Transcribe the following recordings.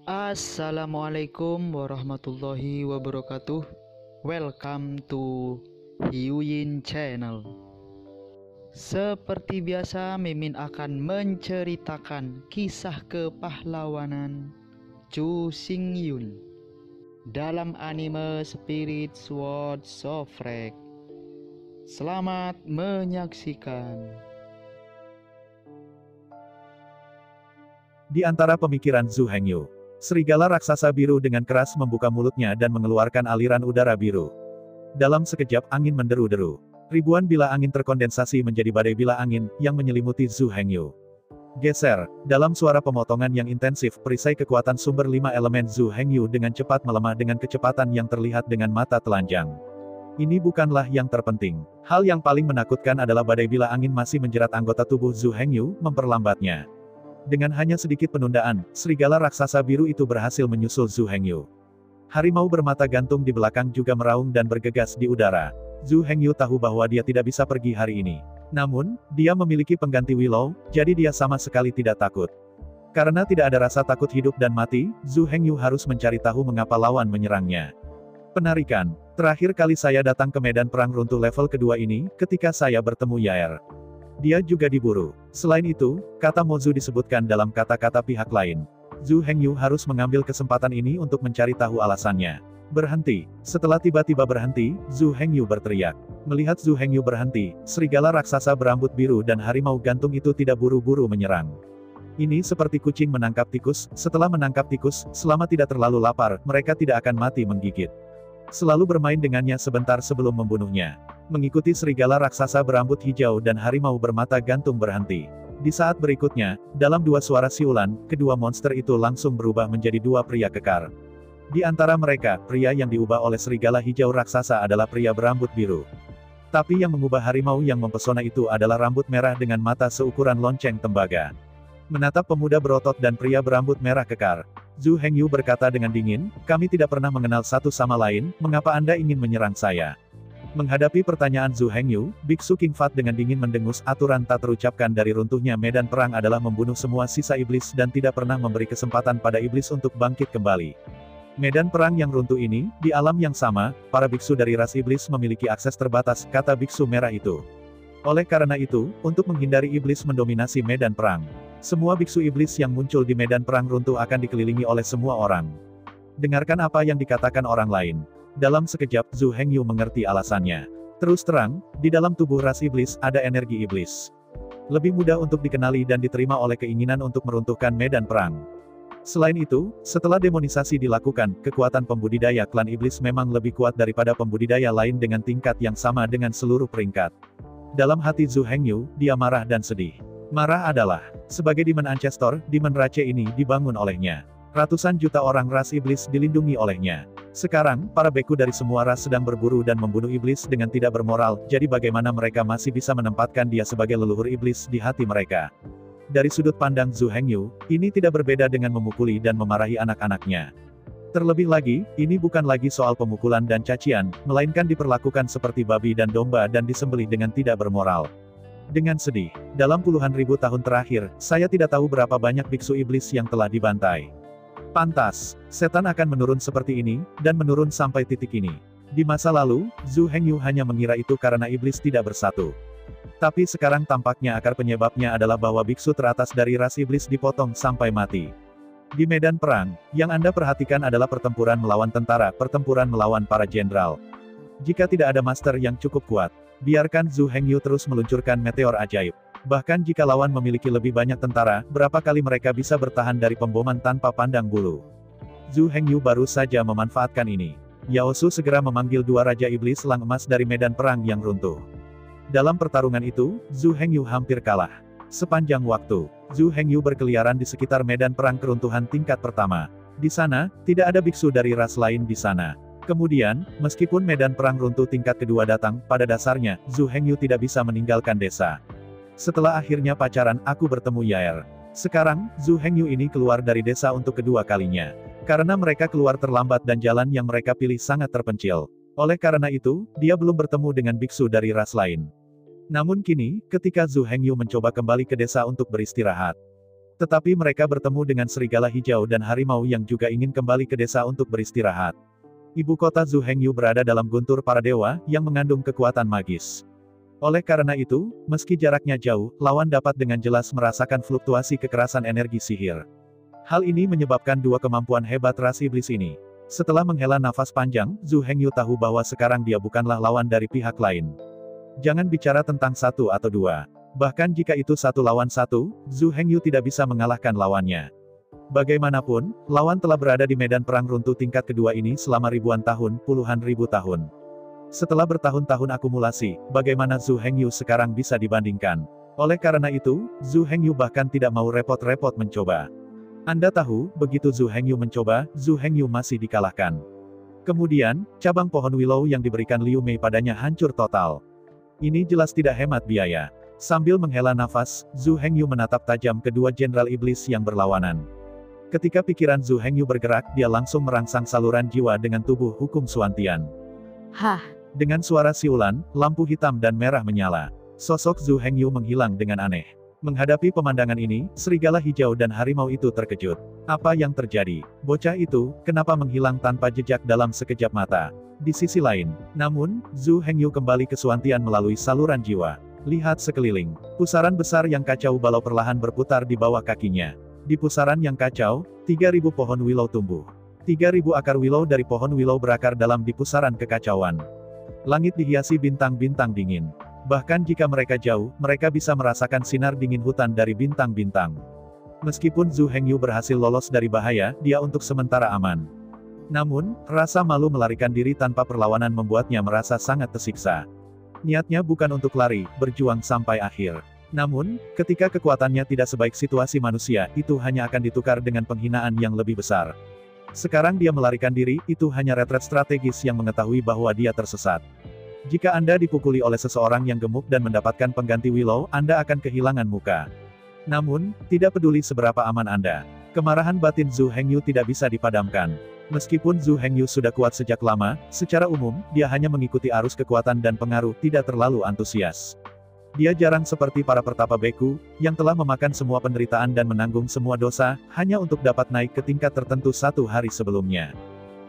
Assalamualaikum warahmatullahi wabarakatuh. Welcome to Hyuyin Channel. Seperti biasa, Mimin akan menceritakan kisah kepahlawanan Chu Xingyun dalam anime Spirit Sword Sofrek. Selamat menyaksikan. Di antara pemikiran Zhu Hengyu, serigala raksasa biru dengan keras membuka mulutnya dan mengeluarkan aliran udara biru. Dalam sekejap angin menderu-deru. Ribuan bila angin terkondensasi menjadi badai bila angin yang menyelimuti Zhu Hengyu. Geser, dalam suara pemotongan yang intensif, perisai kekuatan sumber 5 elemen Zhu Hengyu dengan cepat melemah dengan kecepatan yang terlihat dengan mata telanjang. Ini bukanlah yang terpenting. Hal yang paling menakutkan adalah badai bila angin masih menjerat anggota tubuh Zhu Hengyu, memperlambatnya. Dengan hanya sedikit penundaan, serigala raksasa biru itu berhasil menyusul Zhu Hengyu. Harimau bermata gantung di belakang juga meraung dan bergegas di udara. Zhu Hengyu tahu bahwa dia tidak bisa pergi hari ini. Namun, dia memiliki pengganti Willow, jadi dia sama sekali tidak takut. Karena tidak ada rasa takut hidup dan mati, Zhu Hengyu harus mencari tahu mengapa lawan menyerangnya. Penarikan. Terakhir kali saya datang ke medan perang runtuh level kedua ini, ketika saya bertemu Yair. Dia juga diburu. Selain itu, kata Mozu disebutkan dalam kata-kata pihak lain. Zhu Hengyu harus mengambil kesempatan ini untuk mencari tahu alasannya. Berhenti. Setelah tiba-tiba berhenti, Zhu Hengyu berteriak. Melihat Zhu Hengyu berhenti, serigala raksasa berambut biru dan harimau gantung itu tidak buru-buru menyerang. Ini seperti kucing menangkap tikus, setelah menangkap tikus, selama tidak terlalu lapar, mereka tidak akan mati menggigit. Selalu bermain dengannya sebentar sebelum membunuhnya. Mengikuti serigala raksasa berambut hijau dan harimau bermata gantung berhenti. Di saat berikutnya, dalam dua suara siulan, kedua monster itu langsung berubah menjadi dua pria kekar. Di antara mereka, pria yang diubah oleh serigala hijau raksasa adalah pria berambut biru. Tapi yang mengubah harimau yang mempesona itu adalah rambut merah dengan mata seukuran lonceng tembaga. Menatap pemuda berotot dan pria berambut merah kekar, Zhu Hengyu berkata dengan dingin, "Kami tidak pernah mengenal satu sama lain, mengapa Anda ingin menyerang saya?" Menghadapi pertanyaan Zhu Hengyu, Biksu King Fat dengan dingin mendengus, aturan tak terucapkan dari runtuhnya medan perang adalah membunuh semua sisa iblis dan tidak pernah memberi kesempatan pada iblis untuk bangkit kembali. Medan perang yang runtuh ini, di alam yang sama, para biksu dari ras iblis memiliki akses terbatas, kata biksu merah itu. Oleh karena itu, untuk menghindari iblis mendominasi medan perang, semua biksu iblis yang muncul di medan perang runtuh akan dikelilingi oleh semua orang. Dengarkan apa yang dikatakan orang lain. Dalam sekejap, Zhu Hengyu mengerti alasannya. Terus terang, di dalam tubuh ras iblis, ada energi iblis. Lebih mudah untuk dikenali dan diterima oleh keinginan untuk meruntuhkan medan perang. Selain itu, setelah demonisasi dilakukan, kekuatan pembudidaya klan iblis memang lebih kuat daripada pembudidaya lain dengan tingkat yang sama dengan seluruh peringkat. Dalam hati Zhu Hengyu, dia marah dan sedih. Marah adalah, sebagai Demon Ancestor, Demon Rache ini dibangun olehnya. Ratusan juta orang ras iblis dilindungi olehnya. Sekarang, para beku dari semua ras sedang berburu dan membunuh iblis dengan tidak bermoral, jadi bagaimana mereka masih bisa menempatkan dia sebagai leluhur iblis di hati mereka? Dari sudut pandang Zhu Hengyu, ini tidak berbeda dengan memukuli dan memarahi anak-anaknya. Terlebih lagi, ini bukan lagi soal pemukulan dan cacian, melainkan diperlakukan seperti babi dan domba dan disembelih dengan tidak bermoral. Dengan sedih, dalam puluhan ribu tahun terakhir, saya tidak tahu berapa banyak biksu iblis yang telah dibantai. Pantas, setan akan menurun seperti ini, dan menurun sampai titik ini. Di masa lalu, Zhu Hengyu hanya mengira itu karena iblis tidak bersatu. Tapi sekarang tampaknya akar penyebabnya adalah bahwa biksu teratas dari ras iblis dipotong sampai mati. Di medan perang, yang Anda perhatikan adalah pertempuran melawan tentara, pertempuran melawan para jenderal. Jika tidak ada master yang cukup kuat, biarkan Zhu Hengyu terus meluncurkan meteor ajaib. Bahkan jika lawan memiliki lebih banyak tentara, berapa kali mereka bisa bertahan dari pemboman tanpa pandang bulu? Zhu Hengyu baru saja memanfaatkan ini. Yao Su segera memanggil dua Raja Iblis Elang Emas dari medan perang yang runtuh. Dalam pertarungan itu, Zhu Hengyu hampir kalah. Sepanjang waktu, Zhu Hengyu berkeliaran di sekitar medan perang keruntuhan tingkat pertama. Di sana, tidak ada biksu dari ras lain di sana. Kemudian, meskipun medan perang runtuh tingkat kedua datang, pada dasarnya, Zhu Hengyu tidak bisa meninggalkan desa. Setelah akhirnya pacaran, aku bertemu Yair. Sekarang, Zhu Hengyu ini keluar dari desa untuk kedua kalinya. Karena mereka keluar terlambat dan jalan yang mereka pilih sangat terpencil. Oleh karena itu, dia belum bertemu dengan biksu dari ras lain. Namun kini, ketika Zhu Hengyu mencoba kembali ke desa untuk beristirahat, Tetapi mereka bertemu dengan serigala hijau dan harimau yang juga ingin kembali ke desa untuk beristirahat. Ibu kota Zhu Hengyu berada dalam guntur para dewa, yang mengandung kekuatan magis. Oleh karena itu, meski jaraknya jauh, lawan dapat dengan jelas merasakan fluktuasi kekerasan energi sihir. Hal ini menyebabkan dua kemampuan hebat ras iblis ini. Setelah menghela nafas panjang, Zhu Hengyu tahu bahwa sekarang dia bukanlah lawan dari pihak lain. Jangan bicara tentang satu atau dua. Bahkan jika itu satu lawan satu, Zhu Hengyu tidak bisa mengalahkan lawannya. Bagaimanapun, lawan telah berada di medan perang runtuh tingkat kedua ini selama ribuan tahun, puluhan ribu tahun. Setelah bertahun-tahun akumulasi, bagaimana Zhu Hengyu sekarang bisa dibandingkan? Oleh karena itu, Zhu Hengyu bahkan tidak mau repot-repot mencoba. Anda tahu, begitu Zhu Hengyu mencoba, Zhu Hengyu masih dikalahkan. Kemudian, cabang pohon willow yang diberikan Liu Mei padanya hancur total. Ini jelas tidak hemat biaya. Sambil menghela nafas, Zhu Hengyu menatap tajam kedua jenderal iblis yang berlawanan. Ketika pikiran Zhu Hengyu bergerak, dia langsung merangsang saluran jiwa dengan tubuh hukum Suantian. Hah, Dengan suara siulan, lampu hitam dan merah menyala. Sosok Zhu Hengyu menghilang dengan aneh. Menghadapi pemandangan ini, serigala hijau dan harimau itu terkejut. Apa yang terjadi? Bocah itu, kenapa menghilang tanpa jejak dalam sekejap mata? Di sisi lain, namun, Zhu Hengyu kembali ke Suantian melalui saluran jiwa. Lihat sekeliling. Pusaran besar yang kacau balau perlahan berputar di bawah kakinya. Di pusaran yang kacau, 3.000 pohon willow tumbuh. 3.000 akar willow dari pohon willow berakar dalam di pusaran kekacauan. Langit dihiasi bintang-bintang dingin. Bahkan jika mereka jauh, mereka bisa merasakan sinar dingin hutan dari bintang-bintang. Meskipun Zhu Hengyu berhasil lolos dari bahaya, dia untuk sementara aman. Namun, rasa malu melarikan diri tanpa perlawanan membuatnya merasa sangat tersiksa. Niatnya bukan untuk lari, berjuang sampai akhir. Namun, ketika kekuatannya tidak sebaik situasi manusia, itu hanya akan ditukar dengan penghinaan yang lebih besar. Sekarang dia melarikan diri, itu hanya retret strategis yang mengetahui bahwa dia tersesat. Jika Anda dipukuli oleh seseorang yang gemuk dan mendapatkan pengganti willow, Anda akan kehilangan muka. Namun, tidak peduli seberapa aman Anda. Kemarahan batin Zhu Hengyu tidak bisa dipadamkan. Meskipun Zhu Hengyu sudah kuat sejak lama, secara umum, dia hanya mengikuti arus kekuatan dan pengaruh, tidak terlalu antusias. Dia jarang seperti para pertapa beku, yang telah memakan semua penderitaan dan menanggung semua dosa, hanya untuk dapat naik ke tingkat tertentu satu hari sebelumnya.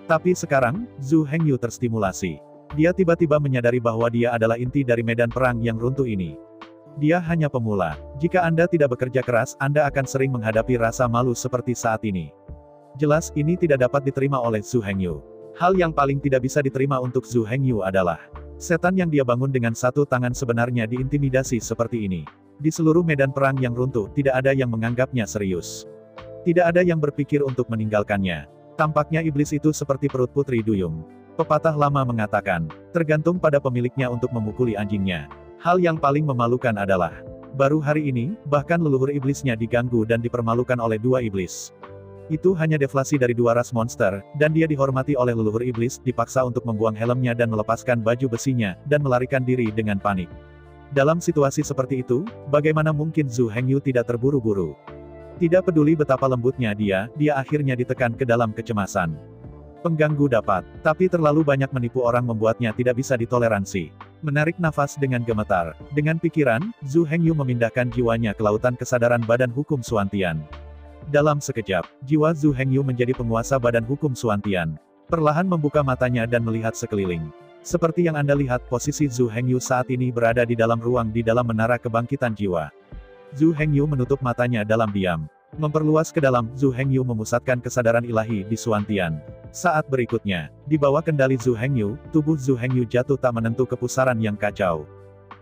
Tapi sekarang, Zhu Hengyu terstimulasi. Dia tiba-tiba menyadari bahwa dia adalah inti dari medan perang yang runtuh ini. Dia hanya pemula. Jika Anda tidak bekerja keras, Anda akan sering menghadapi rasa malu seperti saat ini. Jelas, ini tidak dapat diterima oleh Zhu Hengyu. Hal yang paling tidak bisa diterima untuk Zhu Hengyu adalah setan yang dia bangun dengan satu tangan sebenarnya diintimidasi seperti ini. Di seluruh medan perang yang runtuh, tidak ada yang menganggapnya serius. Tidak ada yang berpikir untuk meninggalkannya. Tampaknya iblis itu seperti perut putri duyung. Pepatah lama mengatakan, tergantung pada pemiliknya untuk memukuli anjingnya. Hal yang paling memalukan adalah, baru hari ini, bahkan leluhur iblisnya diganggu dan dipermalukan oleh dua iblis. Itu hanya deflasi dari dua ras monster, dan dia dihormati oleh leluhur iblis, dipaksa untuk membuang helmnya dan melepaskan baju besinya, dan melarikan diri dengan panik. Dalam situasi seperti itu, bagaimana mungkin Zhu Hengyu tidak terburu-buru? Tidak peduli betapa lembutnya dia akhirnya ditekan ke dalam kecemasan. Pengganggu dapat, tapi terlalu banyak menipu orang membuatnya tidak bisa ditoleransi. Menarik nafas dengan gemetar. Dengan pikiran, Zhu Hengyu memindahkan jiwanya ke lautan kesadaran badan hukum Suantian. Dalam sekejap, jiwa Zhu Hengyu menjadi penguasa badan hukum Suantian. Perlahan membuka matanya dan melihat sekeliling. Seperti yang Anda lihat, posisi Zhu Hengyu saat ini berada di dalam ruang di dalam menara kebangkitan jiwa. Zhu Hengyu menutup matanya dalam diam. Memperluas ke dalam, Zhu Hengyu memusatkan kesadaran ilahi di Suantian. Saat berikutnya, di bawah kendali Zhu Hengyu, tubuh Zhu Hengyu jatuh tak menentu ke pusaran yang kacau.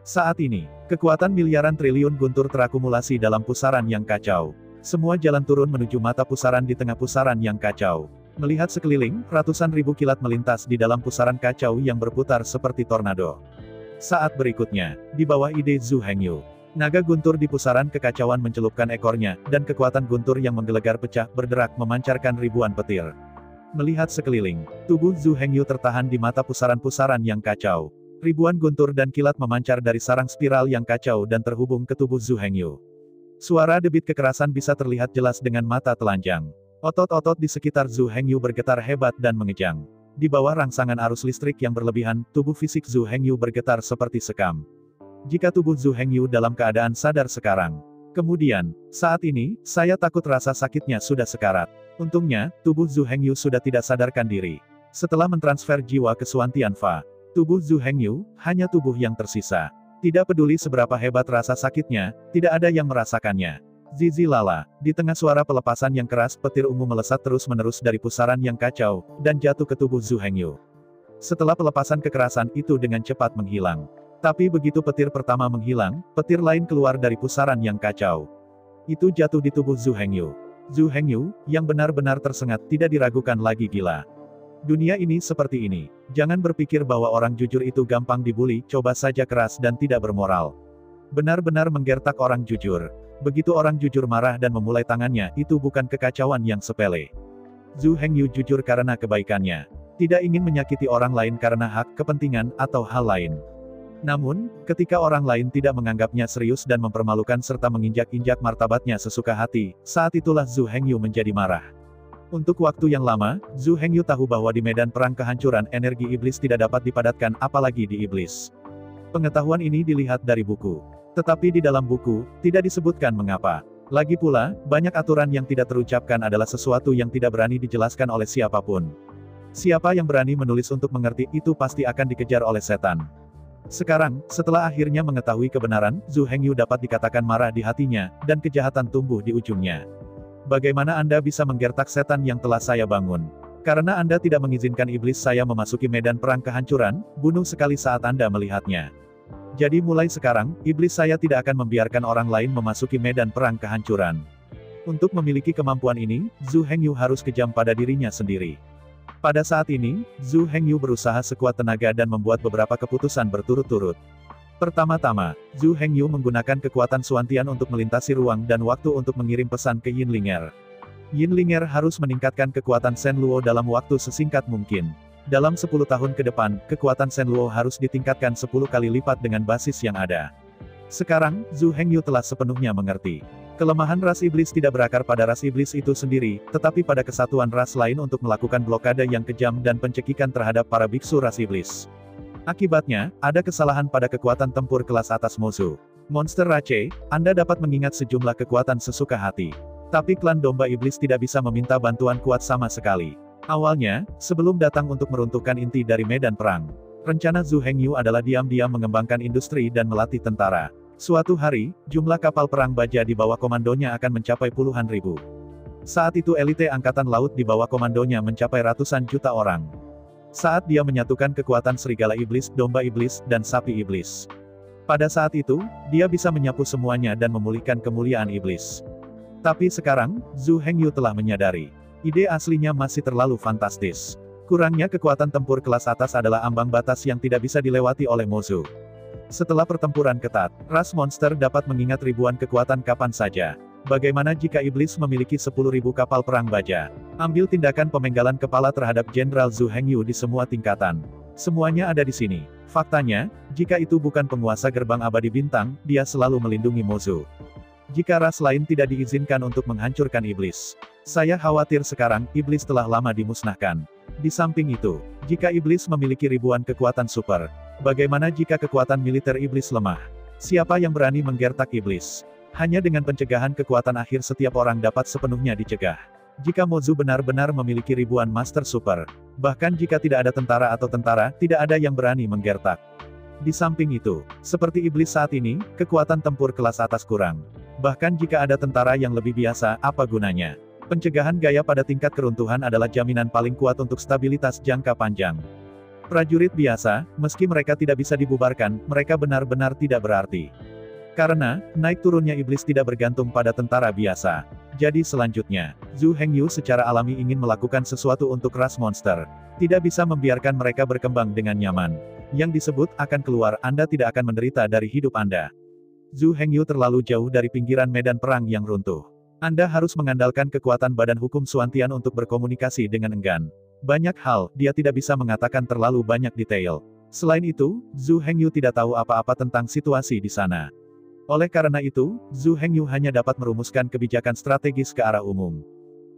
Saat ini, kekuatan miliaran triliun guntur terakumulasi dalam pusaran yang kacau. Semua jalan turun menuju mata pusaran di tengah pusaran yang kacau. Melihat sekeliling, ratusan ribu kilat melintas di dalam pusaran kacau yang berputar seperti tornado. Saat berikutnya, di bawah ide Zhu Hengyu, naga guntur di pusaran kekacauan mencelupkan ekornya, dan kekuatan guntur yang menggelegar pecah, berderak memancarkan ribuan petir. Melihat sekeliling, tubuh Zhu Hengyu tertahan di mata pusaran-pusaran yang kacau. Ribuan guntur dan kilat memancar dari sarang spiral yang kacau dan terhubung ke tubuh Zhu Hengyu. Suara debit kekerasan bisa terlihat jelas dengan mata telanjang. Otot-otot di sekitar Zhu Hengyu bergetar hebat dan mengejang. Di bawah rangsangan arus listrik yang berlebihan, tubuh fisik Zhu Hengyu bergetar seperti sekam. Jika tubuh Zhu Hengyu dalam keadaan sadar sekarang, Kemudian, saat ini, saya takut rasa sakitnya sudah sekarat. Untungnya, tubuh Zhu Hengyu sudah tidak sadarkan diri. Setelah mentransfer jiwa ke Xuan Tianfa, tubuh Zhu Hengyu hanya tubuh yang tersisa. Tidak peduli seberapa hebat rasa sakitnya, tidak ada yang merasakannya. Zizi lala, di tengah suara pelepasan yang keras, petir ungu melesat terus-menerus dari pusaran yang kacau, dan jatuh ke tubuh Zhu Hengyu. Setelah pelepasan kekerasan itu dengan cepat menghilang. Tapi begitu petir pertama menghilang, petir lain keluar dari pusaran yang kacau. Itu jatuh di tubuh Zhu Hengyu. Zhu Hengyu, yang benar-benar tersengat, tidak diragukan lagi gila. Dunia ini seperti ini. Jangan berpikir bahwa orang jujur itu gampang dibully, coba saja keras dan tidak bermoral. Benar-benar menggertak orang jujur. Begitu orang jujur marah dan memulai tangannya, itu bukan kekacauan yang sepele. Zhu Hengyu jujur karena kebaikannya. Tidak ingin menyakiti orang lain karena hak, kepentingan, atau hal lain. Namun, ketika orang lain tidak menganggapnya serius dan mempermalukan serta menginjak-injak martabatnya sesuka hati, saat itulah Zhu Hengyu menjadi marah. Untuk waktu yang lama, Zhu Hengyu tahu bahwa di medan perang kehancuran energi iblis tidak dapat dipadatkan apalagi di iblis. Pengetahuan ini dilihat dari buku. Tetapi di dalam buku, tidak disebutkan mengapa. Lagi pula, banyak aturan yang tidak terucapkan adalah sesuatu yang tidak berani dijelaskan oleh siapapun. Siapa yang berani menulis untuk mengerti itu pasti akan dikejar oleh setan. Sekarang, setelah akhirnya mengetahui kebenaran, Zhu Hengyu dapat dikatakan marah di hatinya, dan kejahatan tumbuh di ujungnya. Bagaimana Anda bisa menggertak setan yang telah saya bangun? Karena Anda tidak mengizinkan iblis saya memasuki medan perang kehancuran, bunuh sekali saat Anda melihatnya. Jadi mulai sekarang, iblis saya tidak akan membiarkan orang lain memasuki medan perang kehancuran. Untuk memiliki kemampuan ini, Zhu Hengyu harus kejam pada dirinya sendiri. Pada saat ini, Zhu Hengyu berusaha sekuat tenaga dan membuat beberapa keputusan berturut-turut. Pertama-tama, Zhu Hengyu menggunakan kekuatan Xuantian untuk melintasi ruang dan waktu untuk mengirim pesan ke Yin Linger. Yin Linger harus meningkatkan kekuatan Shen Luo dalam waktu sesingkat mungkin. Dalam 10 tahun ke depan, kekuatan Shen Luo harus ditingkatkan 10 kali lipat dengan basis yang ada. Sekarang, Zhu Hengyu telah sepenuhnya mengerti. Kelemahan ras iblis tidak berakar pada ras iblis itu sendiri, tetapi pada kesatuan ras lain untuk melakukan blokade yang kejam dan pencekikan terhadap para biksu ras iblis. Akibatnya, ada kesalahan pada kekuatan tempur kelas atas musuh. Monster Rache, Anda dapat mengingat sejumlah kekuatan sesuka hati. Tapi klan domba iblis tidak bisa meminta bantuan kuat sama sekali. Awalnya, sebelum datang untuk meruntuhkan inti dari medan perang, rencana Zhu Hengyu adalah diam-diam mengembangkan industri dan melatih tentara. Suatu hari, jumlah kapal perang baja di bawah komandonya akan mencapai puluhan ribu. Saat itu elite angkatan laut di bawah komandonya mencapai ratusan juta orang. Saat dia menyatukan kekuatan serigala iblis, domba iblis, dan sapi iblis. Pada saat itu, dia bisa menyapu semuanya dan memulihkan kemuliaan iblis. Tapi sekarang, Zhu Hengyu telah menyadari. Ide aslinya masih terlalu fantastis. Kurangnya kekuatan tempur kelas atas adalah ambang batas yang tidak bisa dilewati oleh musuh. Setelah pertempuran ketat, ras monster dapat mengingat ribuan kekuatan kapan saja. Bagaimana jika iblis memiliki 10.000 kapal perang baja? Ambil tindakan pemenggalan kepala terhadap Jenderal Zhu Hengyu di semua tingkatan. Semuanya ada di sini. Faktanya, jika itu bukan penguasa gerbang abadi bintang, dia selalu melindungi musuh. Jika ras lain tidak diizinkan untuk menghancurkan iblis. Saya khawatir sekarang, iblis telah lama dimusnahkan. Di samping itu, jika iblis memiliki ribuan kekuatan super, bagaimana jika kekuatan militer iblis lemah? Siapa yang berani menggertak iblis? Hanya dengan pencegahan kekuatan akhir setiap orang dapat sepenuhnya dicegah. Jika Mozu benar-benar memiliki ribuan master super, bahkan jika tidak ada tentara atau tentara, tidak ada yang berani menggertak. Di samping itu, seperti iblis saat ini, kekuatan tempur kelas atas kurang. Bahkan jika ada tentara yang lebih biasa, apa gunanya? Pencegahan gaya pada tingkat keruntuhan adalah jaminan paling kuat untuk stabilitas jangka panjang. Prajurit biasa, meski mereka tidak bisa dibubarkan, mereka benar-benar tidak berarti. Karena, naik turunnya iblis tidak bergantung pada tentara biasa. Jadi selanjutnya, Zhu Hengyu secara alami ingin melakukan sesuatu untuk ras monster. Tidak bisa membiarkan mereka berkembang dengan nyaman. Yang disebut, akan keluar, Anda tidak akan menderita dari hidup Anda. Zhu Hengyu terlalu jauh dari pinggiran medan perang yang runtuh. Anda harus mengandalkan kekuatan badan hukum Xuantian untuk berkomunikasi dengan enggan. Banyak hal, dia tidak bisa mengatakan terlalu banyak detail. Selain itu, Zhu Hengyu tidak tahu apa-apa tentang situasi di sana. Oleh karena itu, Zhu Hengyu hanya dapat merumuskan kebijakan strategis ke arah umum.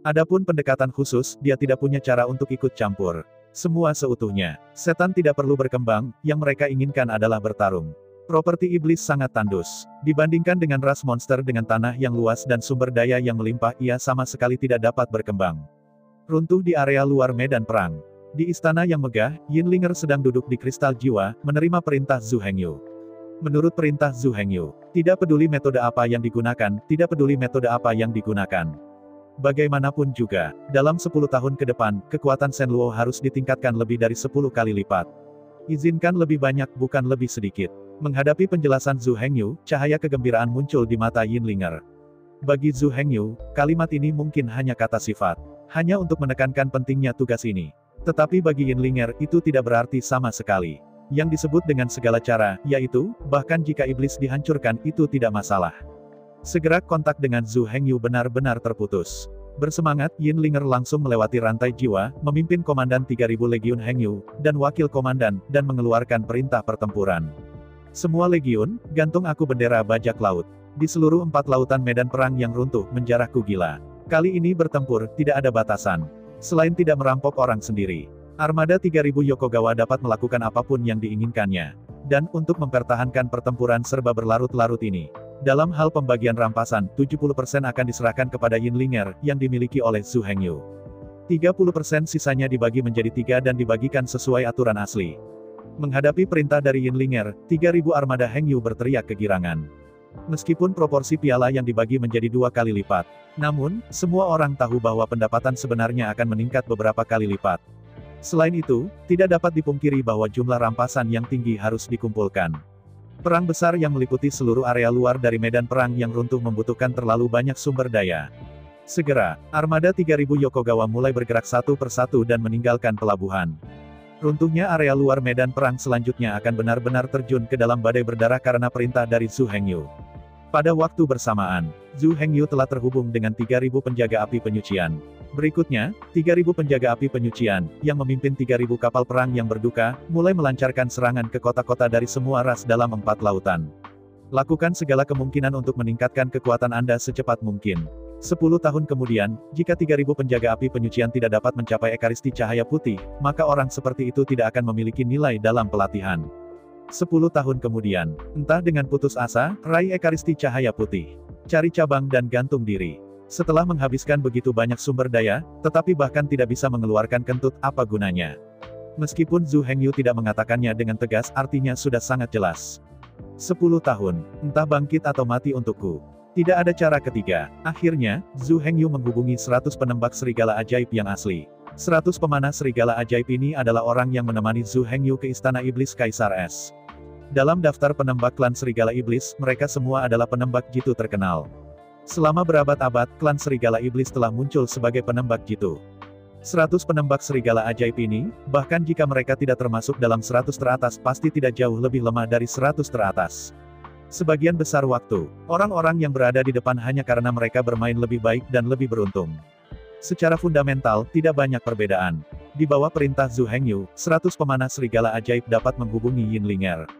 Adapun pendekatan khusus, dia tidak punya cara untuk ikut campur. Semua seutuhnya. Setan tidak perlu berkembang, yang mereka inginkan adalah bertarung. Properti iblis sangat tandus. Dibandingkan dengan ras monster dengan tanah yang luas dan sumber daya yang melimpah, ia sama sekali tidak dapat berkembang. Runtuh di area luar medan perang. Di istana yang megah, Yinlinger sedang duduk di kristal jiwa, menerima perintah Zhu Hengyu. Menurut perintah Zhu Hengyu, tidak peduli metode apa yang digunakan, tidak peduli metode apa yang digunakan. Bagaimanapun juga, dalam 10 tahun ke depan, kekuatan Shen Luo harus ditingkatkan lebih dari 10 kali lipat. Izinkan lebih banyak bukan lebih sedikit. Menghadapi penjelasan Zhu Hengyu, cahaya kegembiraan muncul di mata Yinlinger. Bagi Zhu Hengyu, kalimat ini mungkin hanya kata sifat. Hanya untuk menekankan pentingnya tugas ini. Tetapi bagi Yinlinger, itu tidak berarti sama sekali. Yang disebut dengan segala cara, yaitu, bahkan jika iblis dihancurkan, itu tidak masalah. Segera kontak dengan Zhu Hengyu benar-benar terputus. Bersemangat, Yinlinger langsung melewati rantai jiwa, memimpin komandan 3000 Legiun Hengyu, dan wakil komandan, dan mengeluarkan perintah pertempuran. Semua legiun, gantung aku bendera bajak laut. Di seluruh 4 lautan medan perang yang runtuh, menjarahku gila. Kali ini bertempur, tidak ada batasan. Selain tidak merampok orang sendiri, armada 3000 Yokogawa dapat melakukan apapun yang diinginkannya. Dan, untuk mempertahankan pertempuran serba berlarut-larut ini, dalam hal pembagian rampasan, 70% akan diserahkan kepada Yinlinger, yang dimiliki oleh Zhu Hengyu. 30% sisanya dibagi menjadi 3 dan dibagikan sesuai aturan asli. Menghadapi perintah dari Yinlinger, 3000 armada Hengyu berteriak kegirangan. Meskipun proporsi piala yang dibagi menjadi 2 kali lipat, namun, semua orang tahu bahwa pendapatan sebenarnya akan meningkat beberapa kali lipat. Selain itu, tidak dapat dipungkiri bahwa jumlah rampasan yang tinggi harus dikumpulkan. Perang besar yang meliputi seluruh area luar dari medan perang yang runtuh membutuhkan terlalu banyak sumber daya. Segera, armada 3000 Yokogawa mulai bergerak satu persatu dan meninggalkan pelabuhan. Runtuhnya area luar medan perang selanjutnya akan benar-benar terjun ke dalam badai berdarah karena perintah dari Zhu Hengyu. Pada waktu bersamaan, Zhu Hengyu telah terhubung dengan 3000 penjaga api penyucian. Berikutnya, 3000 penjaga api penyucian, yang memimpin 3000 kapal perang yang berduka, mulai melancarkan serangan ke kota-kota dari semua ras dalam 4 lautan. Lakukan segala kemungkinan untuk meningkatkan kekuatan Anda secepat mungkin. 10 tahun kemudian, jika 3000 penjaga api penyucian tidak dapat mencapai ekaristi cahaya putih, maka orang seperti itu tidak akan memiliki nilai dalam pelatihan. 10 tahun kemudian, entah dengan putus asa, raih ekaristi cahaya putih. Cari cabang dan gantung diri. Setelah menghabiskan begitu banyak sumber daya, tetapi bahkan tidak bisa mengeluarkan kentut, apa gunanya? Meskipun Zhu Hengyu tidak mengatakannya dengan tegas, artinya sudah sangat jelas. 10 tahun, entah bangkit atau mati untukku. Tidak ada cara ketiga. Akhirnya, Zhu Hengyu menghubungi 100 penembak serigala ajaib yang asli. 100 pemanah serigala ajaib ini adalah orang yang menemani Zhu Hengyu ke Istana Iblis Kaisar S. Dalam daftar penembak klan serigala iblis, mereka semua adalah penembak jitu terkenal. Selama berabad-abad, klan serigala iblis telah muncul sebagai penembak jitu. 100 penembak serigala ajaib ini, bahkan jika mereka tidak termasuk dalam 100 teratas, pasti tidak jauh lebih lemah dari 100 teratas. Sebagian besar waktu, orang-orang yang berada di depan hanya karena mereka bermain lebih baik dan lebih beruntung. Secara fundamental, tidak banyak perbedaan. Di bawah perintah Zhu Hengyu, 100 pemanah serigala ajaib dapat menghubungi Yinlinger.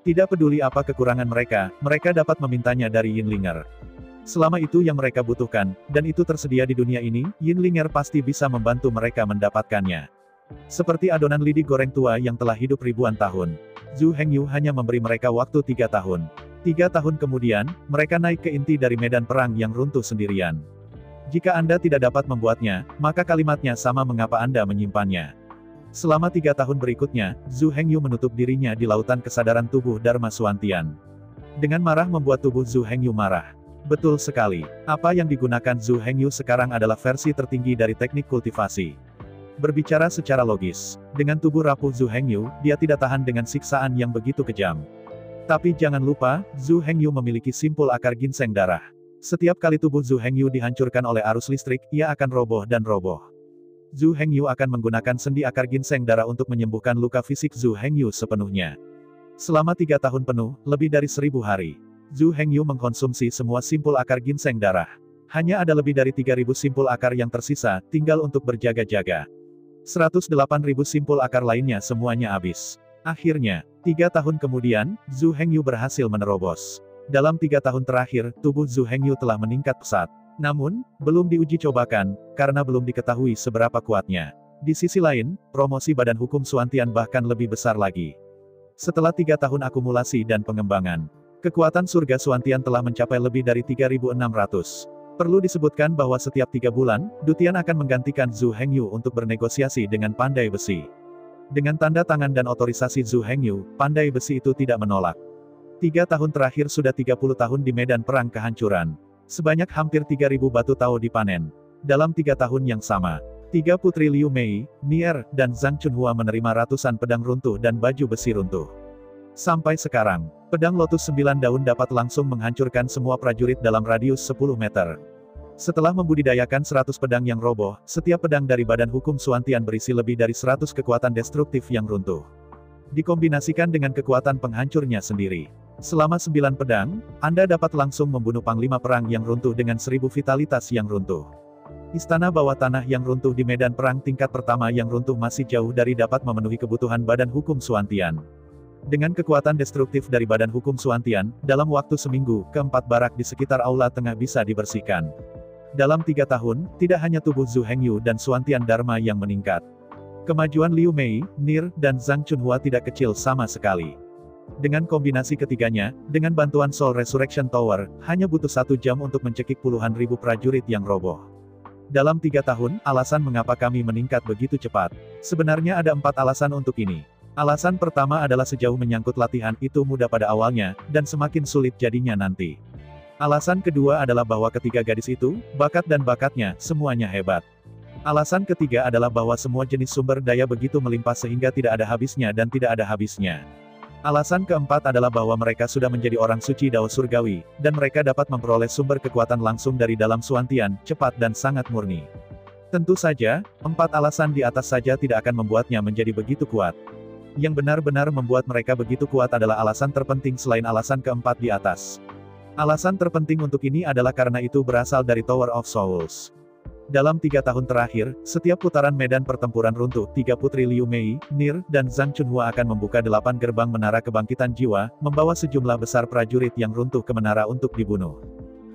Tidak peduli apa kekurangan mereka dapat memintanya dari Yinlinger. Selama itu yang mereka butuhkan, dan itu tersedia di dunia ini, Yinlinger pasti bisa membantu mereka mendapatkannya. Seperti adonan lidi goreng tua yang telah hidup ribuan tahun. Zhu Hengyu hanya memberi mereka waktu 3 tahun. 3 tahun kemudian, mereka naik ke inti dari medan perang yang runtuh sendirian. Jika Anda tidak dapat membuatnya, maka kalimatnya sama mengapa Anda menyimpannya. Selama 3 tahun berikutnya, Zhu Hengyu menutup dirinya di lautan kesadaran tubuh Dharma Suantian. Dengan marah membuat tubuh Zhu Hengyu marah. Betul sekali. Apa yang digunakan Zhu Hengyu sekarang adalah versi tertinggi dari teknik kultivasi. Berbicara secara logis, dengan tubuh rapuh Zhu Hengyu, dia tidak tahan dengan siksaan yang begitu kejam. Tapi jangan lupa, Zhu Hengyu memiliki simpul akar ginseng darah. Setiap kali tubuh Zhu Hengyu dihancurkan oleh arus listrik, ia akan roboh dan roboh. Zhu Hengyu akan menggunakan sendi akar ginseng darah untuk menyembuhkan luka fisik Zhu Hengyu sepenuhnya. Selama 3 tahun penuh, lebih dari 1000 hari, Zhu Hengyu mengkonsumsi semua simpul akar ginseng darah. Hanya ada lebih dari 3000 simpul akar yang tersisa, tinggal untuk berjaga-jaga. 108.000 simpul akar lainnya semuanya habis. Akhirnya, 3 tahun kemudian, Zhu Hengyu berhasil menerobos. Dalam 3 tahun terakhir, tubuh Zhu Hengyu telah meningkat pesat. Namun, belum diuji cobakan, karena belum diketahui seberapa kuatnya. Di sisi lain, promosi Badan Hukum Suantian bahkan lebih besar lagi. Setelah 3 tahun akumulasi dan pengembangan, kekuatan surga Suantian telah mencapai lebih dari 3.600. Perlu disebutkan bahwa setiap 3 bulan, Dutian akan menggantikan Zhu Hengyu untuk bernegosiasi dengan Pandai Besi. Dengan tanda tangan dan otorisasi Zhu Hengyu, Pandai Besi itu tidak menolak. 3 tahun terakhir sudah 30 tahun di medan perang kehancuran. Sebanyak hampir 3.000 batu tao dipanen. Dalam 3 tahun yang sama, 3 putri Liu Mei, Nier, dan Zhang Chunhua menerima ratusan pedang runtuh dan baju besi runtuh. Sampai sekarang, pedang Lotus 9 daun dapat langsung menghancurkan semua prajurit dalam radius 10 meter. Setelah membudidayakan 100 pedang yang roboh, setiap pedang dari Badan Hukum Suantian berisi lebih dari 100 kekuatan destruktif yang runtuh. Dikombinasikan dengan kekuatan penghancurnya sendiri. Selama 9 pedang, Anda dapat langsung membunuh panglima perang yang runtuh dengan 1000 vitalitas yang runtuh. Istana bawah tanah yang runtuh di medan perang tingkat pertama yang runtuh masih jauh dari dapat memenuhi kebutuhan Badan Hukum Suantian. Dengan kekuatan destruktif dari Badan Hukum Suantian, dalam waktu seminggu, keempat barak di sekitar aula tengah bisa dibersihkan. Dalam 3 tahun, tidak hanya tubuh Zhu Hengyu dan Suantian Dharma yang meningkat. Kemajuan Liu Mei, Nier, dan Zhang Chunhua tidak kecil sama sekali. Dengan kombinasi ketiganya, dengan bantuan Soul Resurrection Tower, hanya butuh 1 jam untuk mencekik puluhan ribu prajurit yang roboh. Dalam 3 tahun, alasan mengapa kami meningkat begitu cepat. Sebenarnya ada 4 alasan untuk ini. Alasan pertama adalah sejauh menyangkut latihan itu mudah pada awalnya, dan semakin sulit jadinya nanti. Alasan kedua adalah bahwa ketiga gadis itu, bakat dan bakatnya, semuanya hebat. Alasan ketiga adalah bahwa semua jenis sumber daya begitu melimpah sehingga tidak ada habisnya dan tidak ada habisnya. Alasan keempat adalah bahwa mereka sudah menjadi orang suci Dao Surgawi, dan mereka dapat memperoleh sumber kekuatan langsung dari dalam Suantian, cepat dan sangat murni. Tentu saja, 4 alasan di atas saja tidak akan membuatnya menjadi begitu kuat. Yang benar-benar membuat mereka begitu kuat adalah alasan terpenting selain alasan keempat di atas. Alasan terpenting untuk ini adalah karena itu berasal dari Tower of Souls. Dalam 3 tahun terakhir, setiap putaran medan pertempuran runtuh, 3 putri Liu Mei, Nier, dan Zhang Chunhua akan membuka 8 gerbang menara kebangkitan jiwa, membawa sejumlah besar prajurit yang runtuh ke menara untuk dibunuh.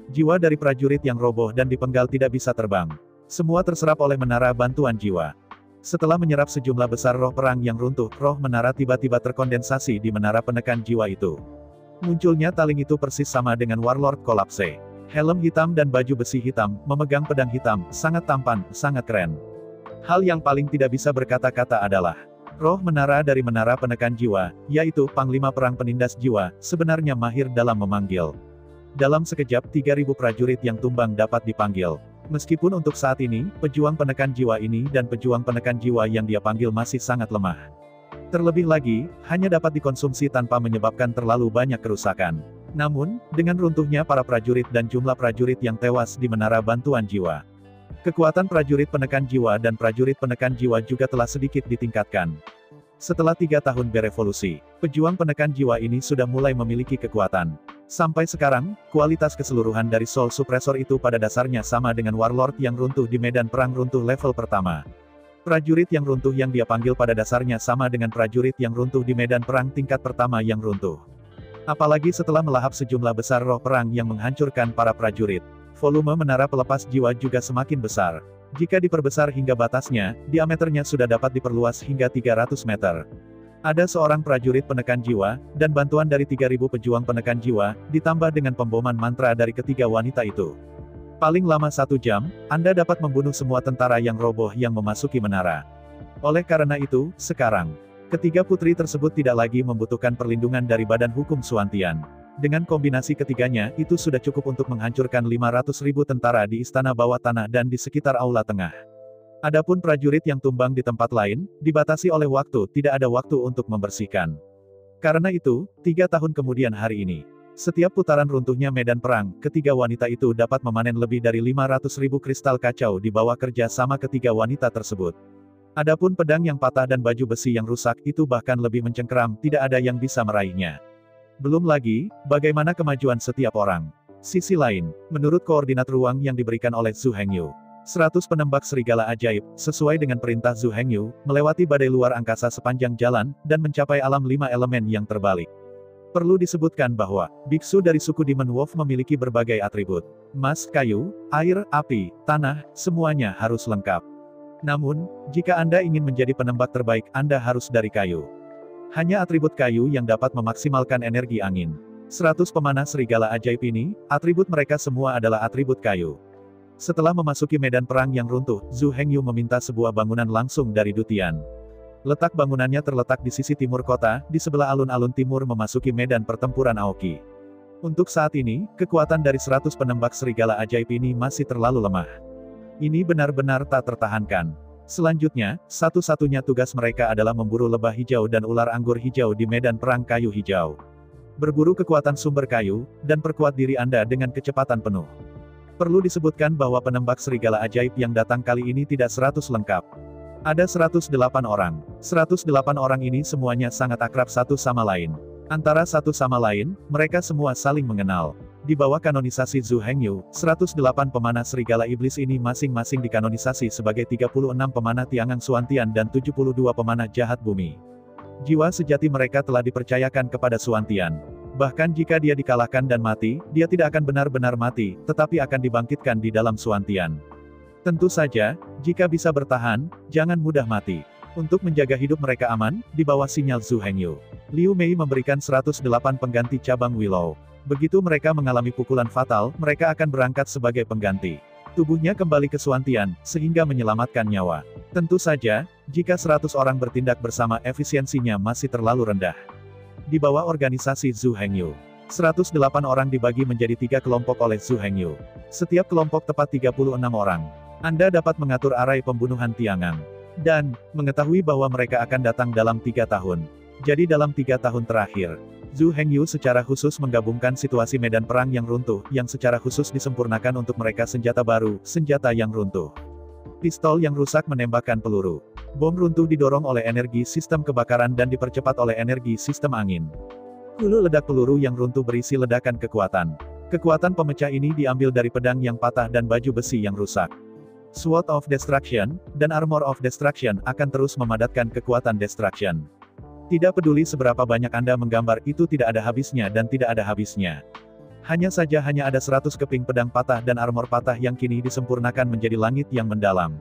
Jiwa dari prajurit yang roboh dan dipenggal tidak bisa terbang. Semua terserap oleh menara bantuan jiwa. Setelah menyerap sejumlah besar roh perang yang runtuh, roh menara tiba-tiba terkondensasi di menara penekan jiwa itu. Munculnya taling itu persis sama dengan Warlord Kolapse. Helm hitam dan baju besi hitam, memegang pedang hitam, sangat tampan, sangat keren. Hal yang paling tidak bisa berkata-kata adalah, roh menara dari menara penekan jiwa, yaitu Panglima Perang Penindas Jiwa, sebenarnya mahir dalam memanggil. Dalam sekejap 3.000 prajurit yang tumbang dapat dipanggil. Meskipun untuk saat ini, pejuang penekan jiwa ini dan pejuang penekan jiwa yang dia panggil masih sangat lemah. Terlebih lagi, hanya dapat dikonsumsi tanpa menyebabkan terlalu banyak kerusakan. Namun, dengan runtuhnya para prajurit dan jumlah prajurit yang tewas di menara bantuan jiwa, kekuatan prajurit penekan jiwa dan prajurit penekan jiwa juga telah sedikit ditingkatkan. Setelah 3 tahun berevolusi, pejuang penekan jiwa ini sudah mulai memiliki kekuatan. Sampai sekarang, kualitas keseluruhan dari Soul Suppressor itu pada dasarnya sama dengan Warlord yang runtuh di medan perang runtuh level pertama. Prajurit yang runtuh yang dia panggil pada dasarnya sama dengan prajurit yang runtuh di medan perang tingkat pertama yang runtuh. Apalagi setelah melahap sejumlah besar roh perang yang menghancurkan para prajurit, volume menara pelepas jiwa juga semakin besar. Jika diperbesar hingga batasnya, diameternya sudah dapat diperluas hingga 300 meter. Ada seorang prajurit penekan jiwa, dan bantuan dari 3.000 pejuang penekan jiwa, ditambah dengan pemboman mantra dari ketiga wanita itu. Paling lama 1 jam, Anda dapat membunuh semua tentara yang roboh yang memasuki menara. Oleh karena itu, sekarang, ketiga putri tersebut tidak lagi membutuhkan perlindungan dari Badan Hukum Suantian. Dengan kombinasi ketiganya, itu sudah cukup untuk menghancurkan 500.000 tentara di istana bawah tanah dan di sekitar aula tengah. Adapun prajurit yang tumbang di tempat lain, dibatasi oleh waktu, tidak ada waktu untuk membersihkan. Karena itu, 3 tahun kemudian hari ini, setiap putaran runtuhnya medan perang, ketiga wanita itu dapat memanen lebih dari 500.000 kristal kacau di bawah kerja sama ketiga wanita tersebut. Adapun pedang yang patah dan baju besi yang rusak, itu bahkan lebih mencengkeram, tidak ada yang bisa meraihnya. Belum lagi, bagaimana kemajuan setiap orang. Sisi lain, menurut koordinat ruang yang diberikan oleh Zhu Hengyu, 100 penembak serigala ajaib, sesuai dengan perintah Zhu Hengyu, melewati badai luar angkasa sepanjang jalan, dan mencapai alam 5 elemen yang terbalik. Perlu disebutkan bahwa, biksu dari suku Demon Wolf memiliki berbagai atribut. Emas, kayu, air, api, tanah, semuanya harus lengkap. Namun, jika Anda ingin menjadi penembak terbaik, Anda harus dari kayu. Hanya atribut kayu yang dapat memaksimalkan energi angin. 100 pemanah serigala ajaib ini, atribut mereka semua adalah atribut kayu. Setelah memasuki medan perang yang runtuh, Zhu Hengyu meminta sebuah bangunan langsung dari Du Tian. Letak bangunannya terletak di sisi timur kota, di sebelah alun-alun timur memasuki medan pertempuran Aoki. Untuk saat ini, kekuatan dari 100 penembak serigala ajaib ini masih terlalu lemah. Ini benar-benar tak tertahankan. Selanjutnya, satu-satunya tugas mereka adalah memburu lebah hijau dan ular anggur hijau di medan perang kayu hijau. Berburu kekuatan sumber kayu, dan perkuat diri Anda dengan kecepatan penuh. Perlu disebutkan bahwa penembak serigala ajaib yang datang kali ini tidak 100 lengkap. Ada 108 orang. 108 orang ini semuanya sangat akrab satu sama lain. Antara satu sama lain, mereka semua saling mengenal. Di bawah kanonisasi Zhu Hengyu, 108 pemanah serigala iblis ini masing-masing dikanonisasi sebagai 36 pemanah Tiangang Suantian dan 72 pemanah jahat bumi. Jiwa sejati mereka telah dipercayakan kepada Suantian. Bahkan jika dia dikalahkan dan mati, dia tidak akan benar-benar mati, tetapi akan dibangkitkan di dalam Suantian. Tentu saja, jika bisa bertahan, jangan mudah mati. Untuk menjaga hidup mereka aman, di bawah sinyal Zhu Hengyu, Liu Mei memberikan 108 pengganti cabang Willow. Begitu mereka mengalami pukulan fatal, mereka akan berangkat sebagai pengganti. Tubuhnya kembali ke Suantian, sehingga menyelamatkan nyawa. Tentu saja, jika 100 orang bertindak bersama efisiensinya masih terlalu rendah. Di bawah organisasi Zhu Hengyu, 108 orang dibagi menjadi 3 kelompok oleh Zhu Hengyu. Setiap kelompok tepat 36 orang. Anda dapat mengatur arai pembunuhan Tiangang. Dan, mengetahui bahwa mereka akan datang dalam 3 tahun. Jadi dalam 3 tahun terakhir, Zhu Hengyu secara khusus menggabungkan situasi medan perang yang runtuh, yang secara khusus disempurnakan untuk mereka senjata baru, senjata yang runtuh. Pistol yang rusak menembakkan peluru. Bom runtuh didorong oleh energi sistem kebakaran dan dipercepat oleh energi sistem angin. Hulu ledak peluru yang runtuh berisi ledakan kekuatan. Kekuatan pemecah ini diambil dari pedang yang patah dan baju besi yang rusak. Sword of Destruction, dan Armor of Destruction akan terus memadatkan kekuatan Destruction. Tidak peduli seberapa banyak Anda menggambar, itu tidak ada habisnya dan tidak ada habisnya. Hanya ada 100 keping pedang patah dan armor patah yang kini disempurnakan menjadi langit yang mendalam.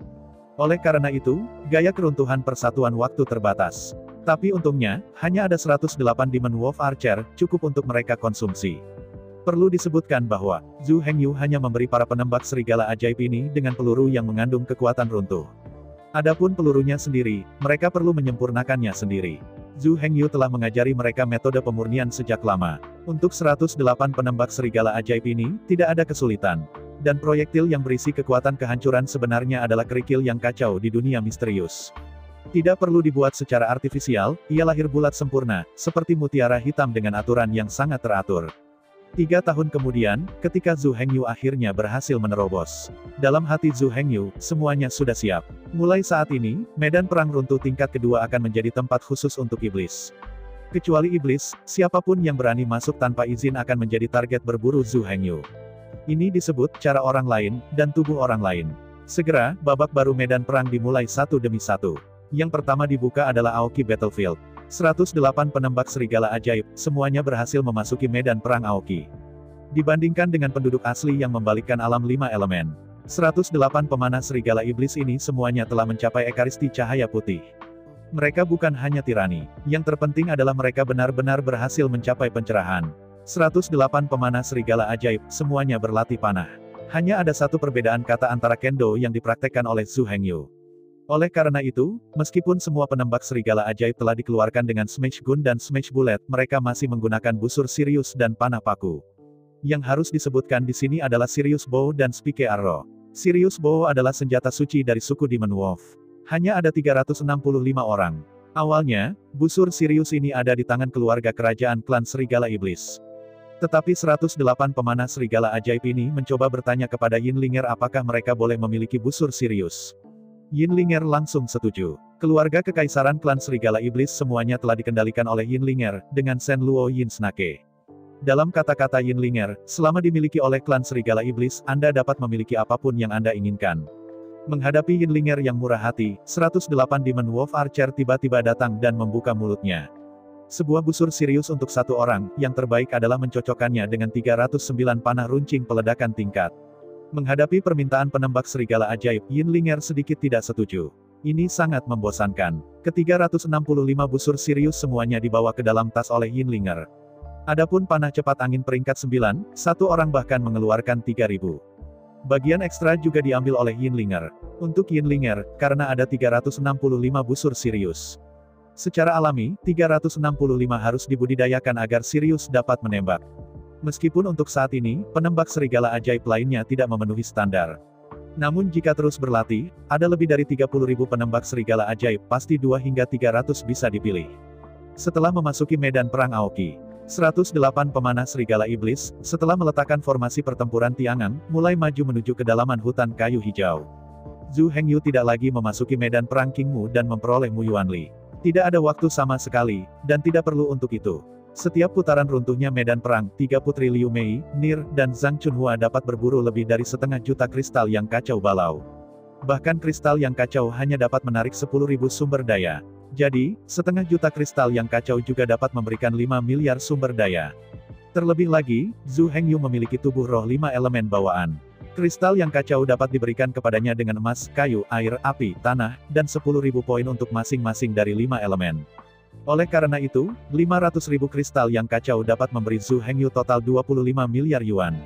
Oleh karena itu, gaya keruntuhan persatuan waktu terbatas. Tapi untungnya, hanya ada 108 Demon Wolf Archer, cukup untuk mereka konsumsi. Perlu disebutkan bahwa, Zhu Hengyu hanya memberi para penembak serigala ajaib ini dengan peluru yang mengandung kekuatan runtuh. Adapun pelurunya sendiri, mereka perlu menyempurnakannya sendiri. Zhu Hengyu telah mengajari mereka metode pemurnian sejak lama. Untuk 108 penembak serigala ajaib ini, tidak ada kesulitan. Dan proyektil yang berisi kekuatan kehancuran sebenarnya adalah kerikil yang kacau di dunia misterius. Tidak perlu dibuat secara artifisial, ia lahir bulat sempurna, seperti mutiara hitam dengan aturan yang sangat teratur. 3 tahun kemudian, ketika Zhu Hengyu akhirnya berhasil menerobos. Dalam hati Zhu Hengyu, semuanya sudah siap. Mulai saat ini, medan perang runtuh tingkat kedua akan menjadi tempat khusus untuk iblis. Kecuali iblis, siapapun yang berani masuk tanpa izin akan menjadi target berburu Zhu Hengyu. Ini disebut cara orang lain, dan tubuh orang lain. Segera, babak baru medan perang dimulai satu demi satu. Yang pertama dibuka adalah Aoki Battlefield. 108 penembak serigala ajaib, semuanya berhasil memasuki medan perang Aoki. Dibandingkan dengan penduduk asli yang membalikkan alam 5 elemen, 108 pemanah serigala iblis ini semuanya telah mencapai ekaristi cahaya putih. Mereka bukan hanya tirani, yang terpenting adalah mereka benar-benar berhasil mencapai pencerahan. 108 pemanah serigala ajaib, semuanya berlatih panah. Hanya ada satu perbedaan kata antara kendo yang dipraktekkan oleh Zhu Hengyu. Oleh karena itu, meskipun semua penembak serigala ajaib telah dikeluarkan dengan Smash Gun dan Smash Bullet, mereka masih menggunakan busur Sirius dan panah paku. Yang harus disebutkan di sini adalah Sirius Bow dan Spike Arrow. Sirius Bow adalah senjata suci dari suku Demon Wolf. Hanya ada 365 orang. Awalnya, busur Sirius ini ada di tangan keluarga kerajaan klan Serigala Iblis. Tetapi 108 pemanah serigala ajaib ini mencoba bertanya kepada Yinlinger apakah mereka boleh memiliki busur Sirius. Yinlinger langsung setuju. Keluarga kekaisaran klan Serigala Iblis semuanya telah dikendalikan oleh Yinlinger, dengan Shen Luo Yin Snake. Dalam kata-kata Yinlinger, selama dimiliki oleh klan Serigala Iblis, Anda dapat memiliki apapun yang Anda inginkan. Menghadapi Yinlinger yang murah hati, 108 Demon Wolf Archer tiba-tiba datang dan membuka mulutnya. Sebuah busur Sirius untuk satu orang, yang terbaik adalah mencocokkannya dengan 309 panah runcing peledakan tingkat. Menghadapi permintaan penembak serigala ajaib, Yinlinger sedikit tidak setuju. Ini sangat membosankan. Ke-365 busur Sirius semuanya dibawa ke dalam tas oleh Yinlinger. Adapun panah cepat angin peringkat 9, satu orang bahkan mengeluarkan 3.000. Bagian ekstra juga diambil oleh Yinlinger. Untuk Yinlinger, karena ada 365 busur Sirius. Secara alami, 365 harus dibudidayakan agar Sirius dapat menembak. Meskipun untuk saat ini, penembak serigala ajaib lainnya tidak memenuhi standar. Namun jika terus berlatih, ada lebih dari 30.000 penembak serigala ajaib, pasti 2 hingga 300 bisa dipilih. Setelah memasuki medan perang Aoki, 108 pemanah serigala iblis, setelah meletakkan formasi pertempuran Tiangang, mulai maju menuju kedalaman hutan kayu hijau. Zhu Hengyu tidak lagi memasuki medan perang Qingmu dan memperoleh Mu Yuanli. Tidak ada waktu sama sekali, dan tidak perlu untuk itu. Setiap putaran runtuhnya medan perang, 3 putri Liu Mei, Nir, dan Zhang Chunhua dapat berburu lebih dari 1/2 juta kristal yang kacau balau. Bahkan kristal yang kacau hanya dapat menarik 10.000 sumber daya. Jadi, 1/2 juta kristal yang kacau juga dapat memberikan 5 miliar sumber daya. Terlebih lagi, Zhu Hengyu memiliki tubuh roh 5 elemen bawaan. Kristal yang kacau dapat diberikan kepadanya dengan emas, kayu, air, api, tanah, dan 10.000 poin untuk masing-masing dari 5 elemen. Oleh karena itu, 500.000 kristal yang kacau dapat memberi Zhu Hengyu total 25 miliar yuan.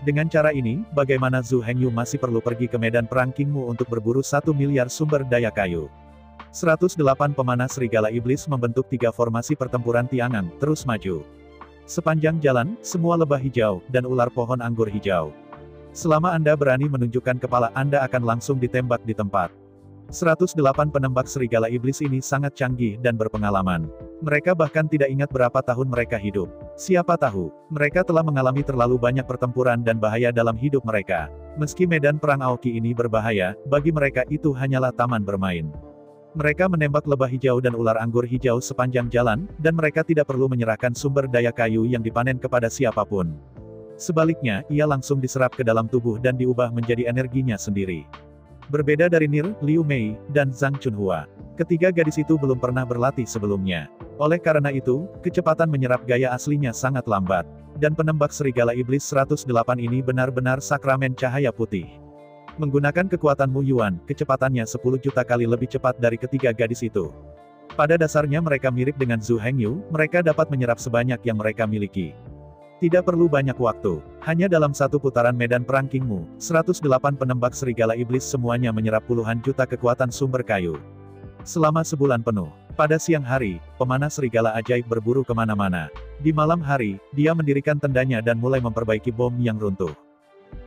Dengan cara ini, bagaimana Zhu Hengyu masih perlu pergi ke medan perang Qingmu untuk berburu 1 miliar sumber daya kayu? 108 pemanah serigala iblis membentuk 3 formasi pertempuran Tiangang, terus maju. Sepanjang jalan, semua lebah hijau, dan ular pohon anggur hijau. Selama Anda berani menunjukkan kepala Anda akan langsung ditembak di tempat. 108 penembak serigala iblis ini sangat canggih dan berpengalaman. Mereka bahkan tidak ingat berapa tahun mereka hidup. Siapa tahu, mereka telah mengalami terlalu banyak pertempuran dan bahaya dalam hidup mereka. Meski medan perang Aoki ini berbahaya, bagi mereka itu hanyalah taman bermain. Mereka menembak lebah hijau dan ular anggur hijau sepanjang jalan, dan mereka tidak perlu menyerahkan sumber daya kayu yang dipanen kepada siapapun. Sebaliknya, ia langsung diserap ke dalam tubuh dan diubah menjadi energinya sendiri. Berbeda dari Nir, Liu Mei, dan Zhang Chunhua, ketiga gadis itu belum pernah berlatih sebelumnya. Oleh karena itu, kecepatan menyerap gaya aslinya sangat lambat. Dan penembak serigala iblis 108 ini benar-benar sakramen cahaya putih. Menggunakan kekuatan Mu Yuan, kecepatannya 10 juta kali lebih cepat dari ketiga gadis itu. Pada dasarnya mereka mirip dengan Zhu Hengyu, mereka dapat menyerap sebanyak yang mereka miliki. Tidak perlu banyak waktu, hanya dalam satu putaran medan perang Qingmu, 108 penembak serigala iblis semuanya menyerap puluhan juta kekuatan sumber kayu. Selama sebulan penuh, pada siang hari, pemanah serigala ajaib berburu kemana-mana. Di malam hari, dia mendirikan tendanya dan mulai memperbaiki bom yang runtuh.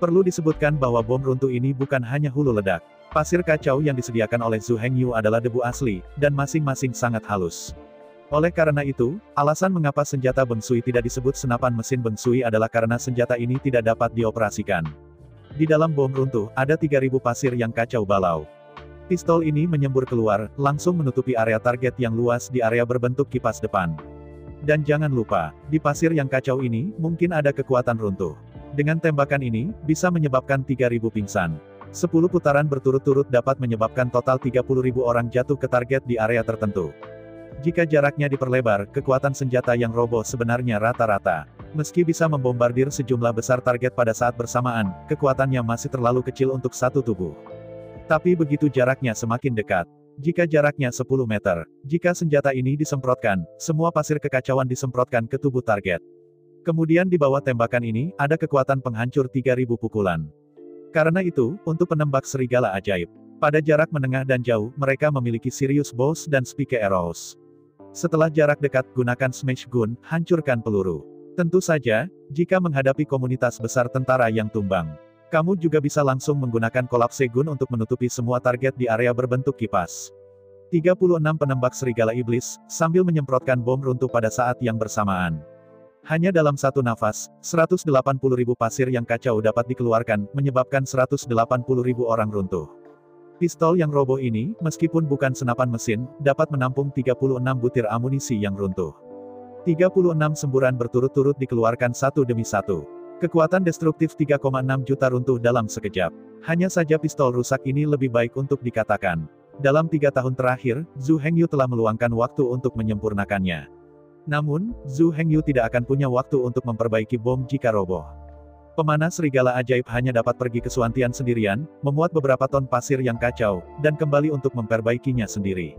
Perlu disebutkan bahwa bom runtuh ini bukan hanya hulu ledak. Pasir kacau yang disediakan oleh Zhu Hengyu adalah debu asli, dan masing-masing sangat halus. Oleh karena itu, alasan mengapa senjata Beng Sui tidak disebut senapan mesin Beng Sui adalah karena senjata ini tidak dapat dioperasikan. Di dalam bom runtuh, ada 3.000 pasir yang kacau balau. Pistol ini menyembur keluar, langsung menutupi area target yang luas di area berbentuk kipas depan. Dan jangan lupa, di pasir yang kacau ini, mungkin ada kekuatan runtuh. Dengan tembakan ini, bisa menyebabkan 3.000 pingsan. 10 putaran berturut-turut dapat menyebabkan total 30.000 orang jatuh ke target di area tertentu. Jika jaraknya diperlebar, kekuatan senjata yang roboh sebenarnya rata-rata. Meski bisa membombardir sejumlah besar target pada saat bersamaan, kekuatannya masih terlalu kecil untuk satu tubuh. Tapi begitu jaraknya semakin dekat. Jika jaraknya 10 meter, jika senjata ini disemprotkan, semua pasir kekacauan disemprotkan ke tubuh target. Kemudian di bawah tembakan ini, ada kekuatan penghancur 3.000 pukulan. Karena itu, untuk penembak serigala ajaib, pada jarak menengah dan jauh, mereka memiliki Sirius Bows dan Spike Arrows. Setelah jarak dekat, gunakan Smash Gun, hancurkan peluru. Tentu saja, jika menghadapi komunitas besar tentara yang tumbang, kamu juga bisa langsung menggunakan Collapse Gun untuk menutupi semua target di area berbentuk kipas. 36 penembak serigala iblis, sambil menyemprotkan bom runtuh pada saat yang bersamaan. Hanya dalam satu nafas, 180.000 pasir yang kacau dapat dikeluarkan, menyebabkan 180.000 orang runtuh. Pistol yang roboh ini, meskipun bukan senapan mesin, dapat menampung 36 butir amunisi yang runtuh. 36 semburan berturut-turut dikeluarkan satu demi satu. Kekuatan destruktif 3,6 juta runtuh dalam sekejap. Hanya saja pistol rusak ini lebih baik untuk dikatakan. Dalam 3 tahun terakhir, Zhu Hengyu telah meluangkan waktu untuk menyempurnakannya. Namun, Zhu Hengyu tidak akan punya waktu untuk memperbaiki bom jika roboh. Pemanah serigala ajaib hanya dapat pergi ke Suantian sendirian, memuat beberapa ton pasir yang kacau, dan kembali untuk memperbaikinya sendiri.